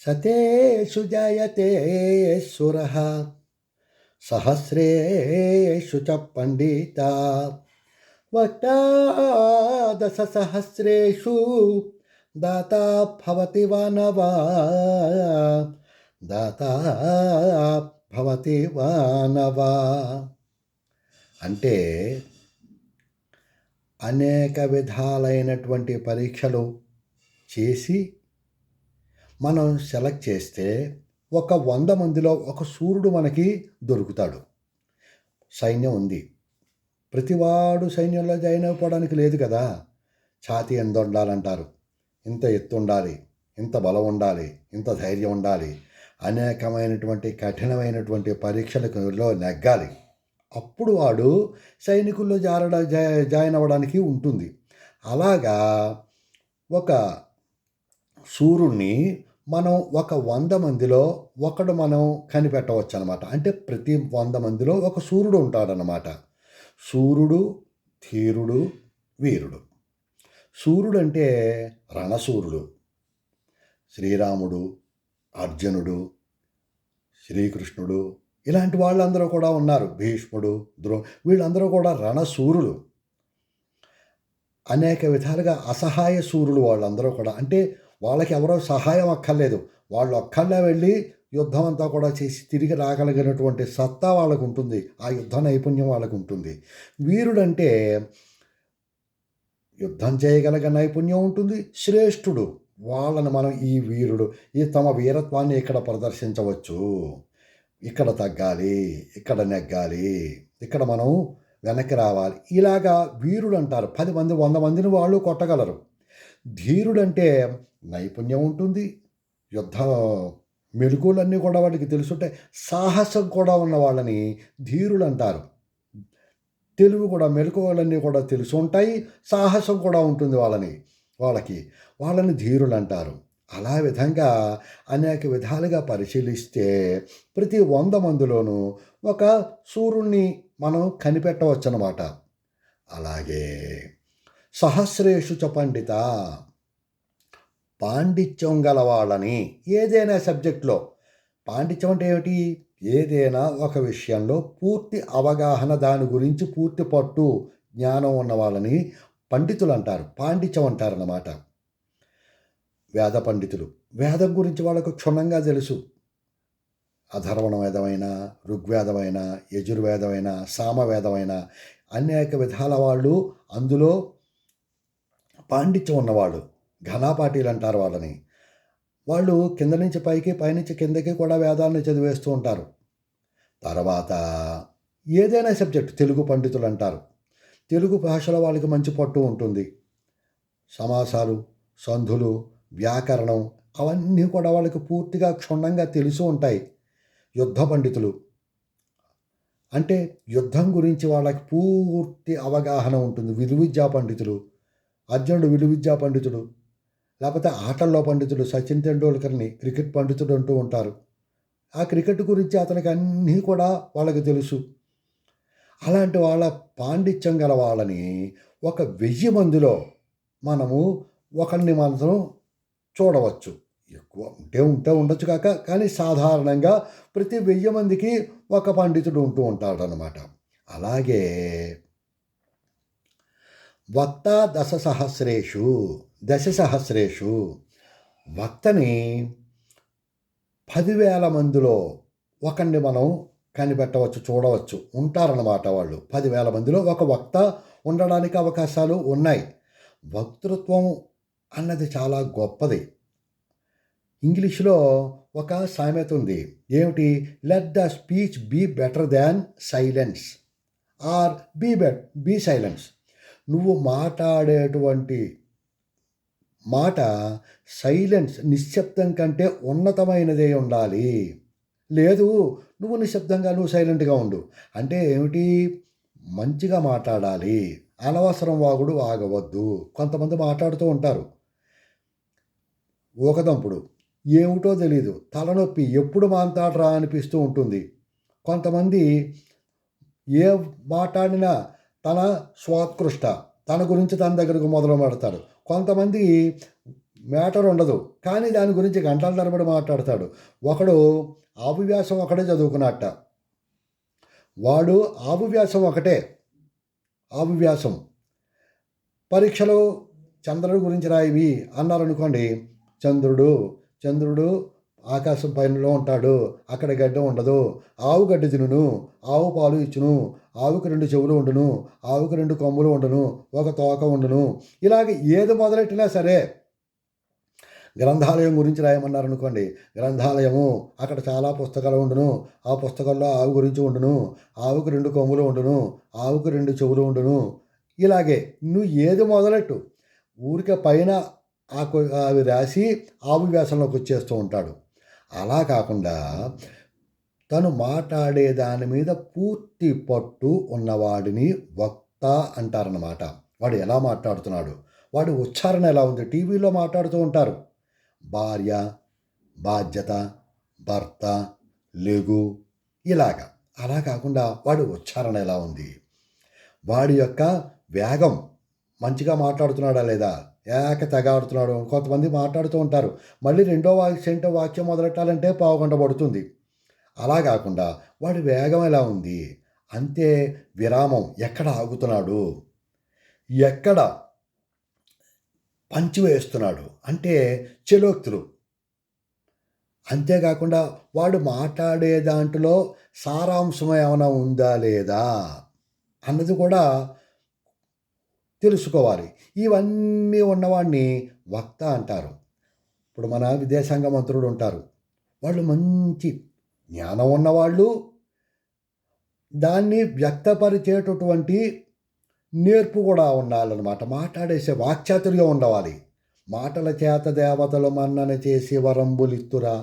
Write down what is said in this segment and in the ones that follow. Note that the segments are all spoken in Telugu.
శతేషు జాయతే సురః సహస్రేషు చ పండిత వక్తా దశసహస్రేషు దాతా భవతి వానవా దాతా భవతి వానవా. అంటే అనేక విధాలైనటువంటి పరీక్షలు చేసి మనం సెలెక్ట్ చేస్తే ఒక 100 మందిలో ఒక సూర్యుడు మనకి దొరుకుతాడు. సైన్యం ఉంది. ప్రతివాడు సైన్యంలో జాయిన్ అయిపోవడానికి లేదు కదా. ఛాతీ ఎంత ఉండాలంటారు, ఇంత ఎత్తు ఉండాలి, ఇంత బలం ఉండాలి, ఇంత ధైర్యం ఉండాలి, అనేకమైనటువంటి కఠినమైనటువంటి పరీక్షలలో నెగ్గాలి. అప్పుడు వాడు సైనికుల్లో జాయిన్ అవ్వడానికి ఉంటుంది. అలాగా ఒక సూర్యుడిని మనం ఒక 100 మందిలో ఒకడు మనం కనిపెట్టవచ్చు అనమాట. అంటే ప్రతి 100 మందిలో ఒక సూర్యుడు ఉంటాడనమాట. సూర్యుడు, ధీరుడు, వీరుడు. సూర్యుడు అంటే రణసూర్యుడు. శ్రీరాముడు, అర్జునుడు, శ్రీకృష్ణుడు ఇలాంటి వాళ్ళందరూ కూడా ఉన్నారు. భీష్ముడు, వీళ్ళందరూ కూడా రణసూరులు. అనేక విధాలుగా అసహాయ సూర్యులు వాళ్ళందరూ కూడా. అంటే వాళ్ళకి ఎవరో సహాయం అక్కర్లేదు, వాళ్ళు ఒక్కళ్ళే వెళ్ళి యుద్ధం అంతా కూడా చేసి తిరిగి రాగలిగినటువంటి సత్తా వాళ్ళకు ఉంటుంది, ఆ యుద్ధ నైపుణ్యం వాళ్ళకు ఉంటుంది. వీరుడంటే యుద్ధం చేయగలిగే నైపుణ్యం ఉంటుంది, శ్రేష్ఠుడు. వాళ్ళని మనం ఈ వీరుడు ఈ తమ వీరత్వాన్ని ఇక్కడ ప్రదర్శించవచ్చు, ఇక్కడ తగ్గాలి, ఇక్కడ నెగ్గాలి, ఇక్కడ మనం వెనక్కి రావాలి, ఇలాగా వీరుడు అంటారు. 10 మంది 100 మందిని వాళ్ళు కొట్టగలరు. ధీరుడంటే నైపుణ్యం ఉంటుంది, యుద్ధ మెలకువలన్నీ కూడా వాళ్ళకి తెలుసుంటాయి, సాహసం కూడా ఉన్న వాళ్ళని ధీరులు అంటారు. తెలివి కూడా మెలకువలన్నీ కూడా తెలిసి ఉంటాయి, సాహసం కూడా ఉంటుంది వాళ్ళని ధీరులు అంటారు. అలా విధంగా అనేక విధాలుగా పరిశీలిస్తే ప్రతి 100 మందిలోనూ ఒక సూర్యుడిని మనం కనిపెట్టవచ్చు అన్నమాట. అలాగే సహస్రేషు చ పండిత, పాండిత్యం గలవాళ్ళని ఏదైనా సబ్జెక్ట్లో. పాండిత్యం అంటే ఏమిటి? ఏదైనా ఒక విషయంలో పూర్తి అవగాహన, దాని గురించి పూర్తి పట్టు జ్ఞానం ఉన్న వాళ్ళని పండితులు అంటారు, పాండిత్యం అంటారన్నమాట. వేద పండితులు, వేదం గురించి వాళ్ళకు క్షుణ్ణంగా తెలుసు. అధర్వణ వేదమైన, ఋగ్వేదమైన, యజుర్వేదమైన, సామవేదమైన అనేక విధాల వాళ్ళు అందులో పాండిత్యం ఉన్నవాళ్ళు. ఘనాపాఠీలు అంటారు వాళ్ళని. వాళ్ళు కింద నుంచి పైకి, పైనుంచి కిందకి కూడా వేదాలను చదివేస్తూ ఉంటారు. తర్వాత ఏదైనా సబ్జెక్ట్ తెలుగు పండితులు అంటారు. తెలుగు భాషలో వాళ్ళకి మంచి పట్టు ఉంటుంది. సమాసాలు, సంధులు, వ్యాకరణం అవన్నీ కూడా వాళ్ళకి పూర్తిగా క్షుణ్ణంగా తెలిసి ఉంటాయి. యుద్ధ పండితులు అంటే యుద్ధం గురించి వాళ్ళకి పూర్తి అవగాహన ఉంటుంది. విలువిద్యా పండితులు, అర్జునుడు విలువిద్యా పండితుడు. లేకపోతే ఆటల్లో పండితుడు, సచిన్ టెండూల్కర్ని క్రికెట్ పండితుడు అంటూ ఉంటారు. ఆ క్రికెట్ గురించి అతనికి అన్నీ కూడా వాళ్ళకి తెలుసు. అలాంటి వాళ్ళ పాండిత్యం గల వాళ్ళని ఒక 1000 మందిలో మనము ఒకరిని మాత్రం చూడవచ్చు. ఎక్కువ ఉంటే ఉండొచ్చు కాక, కానీ సాధారణంగా ప్రతి 1000 మందికి ఒక పండితుడు ఉంటూ ఉంటాడనమాట. అలాగే వక్త దశసహస్రేషు వక్తని 10,000 మందిలో ఒకరిని మనం కనిపెట్టవచ్చు, చూడవచ్చు, ఉంటారన్నమాట. వాళ్ళు 10,000 మందిలో ఒక వక్త ఉండడానికి అవకాశాలు ఉన్నాయి. వక్తృత్వం అన్నది చాలా గొప్పది. ఇంగ్లీష్లో ఒక సామెత ఉంది. ఏమిటి? Let the speech be better than silence or be silence. నువ్వు మాట్లాడేటువంటి మాట సైలెన్స్, నిశ్శబ్దం కంటే ఉన్నతమైనదే ఉండాలి. లేదు, నువ్వు నిశ్శబ్దంగా, నువ్వు సైలెంట్గా ఉండు అంటే ఏమిటి? మంచిగా మాట్లాడాలి, అనవసరం వాగుడు ఆగవద్దు. కొంతమంది మాట్లాడుతూ ఉంటారు ఊకదంపుడు, ఏమిటో తెలీదు, తలనొప్పి, ఎప్పుడు మాట్లాడరా అనిపిస్తూ ఉంటుంది. కొంతమంది ఏ మాట్లాడినా తన స్వాత్కృష్ట, తన గురించి తన దగ్గరకు మొదలు పెడతాడు. కొంతమంది మ్యాటర్ ఉండదు. కానీ దాని గురించి గంటల తరబడి మాట్లాడతాడు. ఒకడు ఆవు వ్యాసం ఒకడే చదువుకున్నట్ట. వాడు ఆవు వ్యాసం ఒకటే. ఆవు వ్యాసం. పరీక్షలో చంద్రుడి గురించి రాయివి అన్నారనుకోండి. చంద్రుడు చంద్రుడు ఆకాశం పైనలో ఉంటాడు. అక్కడ గడ్డ ఉండదు. ఆవు గడ్డి తినును. ఆవు పాలు ఇచ్చును. ఆవుకు 2 చెవులు ఉండును. ఆవుకు 2 కొమ్ములు ఉండును. ఒక తోక ఉండును. ఇలాగ ఏది మొదలెట్టినా సరే, గ్రంథాలయం గురించి రాయమన్నారనుకోండి. గ్రంథాలయము అక్కడ చాలా పుస్తకాలు ఉండును. ఆ పుస్తకాల్లో ఆవు గురించి ఉండును. ఆవుకు 2 కొమ్ములు ఉండును. ఆవుకు 2 చెవులు ఉండును. ఇలాగే నువ్వు ఏది మొదలెట్టు, ఊరికే పైన అవి రాసి ఆవు వ్యాసంలోకి వచ్చేస్తూ ఉంటాడు. అలా కాకుండా తను మాట్లాడే దాని మీద పూర్తి పట్టు ఉన్నవాడిని వక్త అంటారన్నమాట. వాడు ఎలా మాట్లాడుతున్నాడు, వాడి ఉచ్చారణ ఎలా ఉంది. టీవీలో మాట్లాడుతూ ఉంటారు, భార్య, బాధ్యత, భర్త, లెగు, ఇలాగా. అలా కాకుండా వాడి ఉచ్చారణ ఎలా ఉంది, వాడి యొక్క వేగం మంచిగా మాట్లాడుతున్నాడా లేదా, తెగాడుతున్నాడు. కొంతమంది మాట్లాడుతూ ఉంటారు, మళ్ళీ రెండో వాక్యం మొదలెట్టాలంటే పావుగంట పడుతుంది. అలా కాకుండా వాడి వేగం ఎలా ఉంది, అంతే విరామం, ఎక్కడ ఆగుతున్నాడు, ఎక్కడ పంచి వేస్తున్నాడు, అంటే చలోక్తులు. అంతేకాకుండా వాడు మాట్లాడే దాంట్లో సారాంశం ఏమైనా ఉందా లేదా అన్నది కూడా తెలుసుకోవాలి. ఇవన్నీ ఉన్నవాడిని వక్త అంటారు. ఇప్పుడు మన విదేశాంగ మంత్రులు ఉంటారు, వాళ్ళు మంచి జ్ఞానం ఉన్నవాళ్ళు, దాన్ని వ్యక్తపరిచేటటువంటి నేర్పు కూడా ఉండాలన్నమాట. మాట్లాడేసే వాక్చాతుర్యం ఉండవాలి. మాటల చేత దేవతలు మన్నన చేసి వరంబులిత్తురా,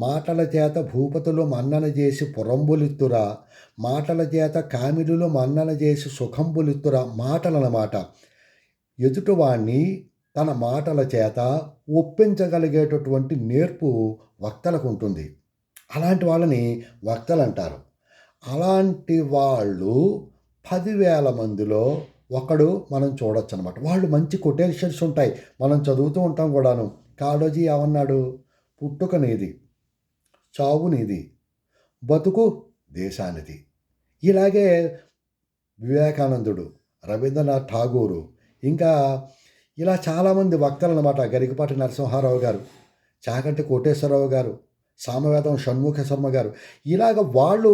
మాటల చేత భూపతులు మన్నన చేసి పురంబులిత్తురా, మాటల చేత కామిలులు మన్నన చేసి సుఖంబులిత్తురా. మాటలన్నమాట. ఎదుటివాణ్ణి తన మాటల చేత ఒప్పించగలిగేటటువంటి నేర్పు వక్తలకు ఉంటుంది. అలాంటి వాళ్ళని వక్తలు అంటారు. అలాంటి వాళ్ళు 10,000 మందిలో ఒకడు మనం చూడొచ్చు అనమాట. వాళ్ళు మంచి కొటేషన్స్ ఉంటాయి, మనం చదువుతూ ఉంటాం కూడాను. కాళోజీ ఏమన్నాడు, పుట్టుక నీది, చావు నీది, బతుకు దేశానిది. ఇలాగే వివేకానందుడు, రవీంద్రనాథ్ ఠాగూరు, ఇంకా ఇలా చాలామంది వక్తలు అనమాట. గరికపాటి నరసింహారావు గారు, చాగంటి కోటేశ్వరరావు గారు, సామవేదం షణ్ముఖ శర్మ గారు. ఇలాగ వాళ్ళు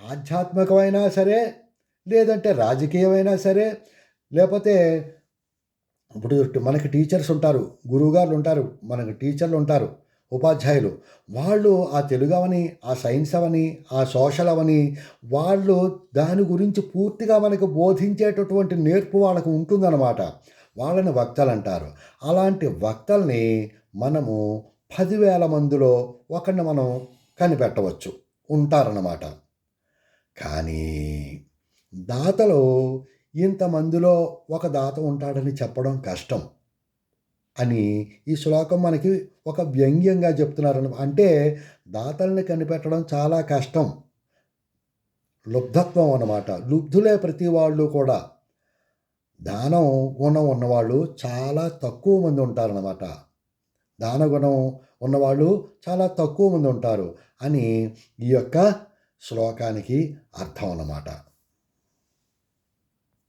ఆధ్యాత్మికమైనా సరే, లేదంటే రాజకీయమైనా సరే, లేకపోతే ఇప్పుడు మనకి టీచర్స్ ఉంటారు, గురువుగారులు ఉంటారు, మనకి టీచర్లు ఉంటారు, ఉపాధ్యాయులు. వాళ్ళు ఆ తెలుగు అవని, ఆ సైన్స్ అవని, ఆ సోషల్ అవని, వాళ్ళు దాని గురించి పూర్తిగా మనకు బోధించేటటువంటి నేర్పు వాళ్ళకు ఉంటుందన్నమాట. వాళ్ళని వక్తలు అంటారు. అలాంటి వక్తల్ని మనము 10,000 మందిలో ఒకరిని మనం కనిపెట్టవచ్చు, ఉంటారన్నమాట. కానీ దాతలో ఇంతమందిలో ఒక దాత ఉంటాడని చెప్పడం కష్టం అని ఈ శ్లోకం మనకి ఒక వ్యంగ్యంగా చెప్తున్నారు. అంటే దాతల్ని కనిపెట్టడం చాలా కష్టం. లుబ్ధత్వం అన్నమాట. లుబ్ధులే ప్రతి వాళ్ళు కూడా. దానం గుణం ఉన్నవాళ్ళు చాలా తక్కువ మంది ఉంటారన్నమాట. దానగుణం ఉన్నవాళ్ళు చాలా తక్కువ మంది ఉంటారు అని ఈ యొక్క శ్లోకానికి అర్థం అన్నమాట.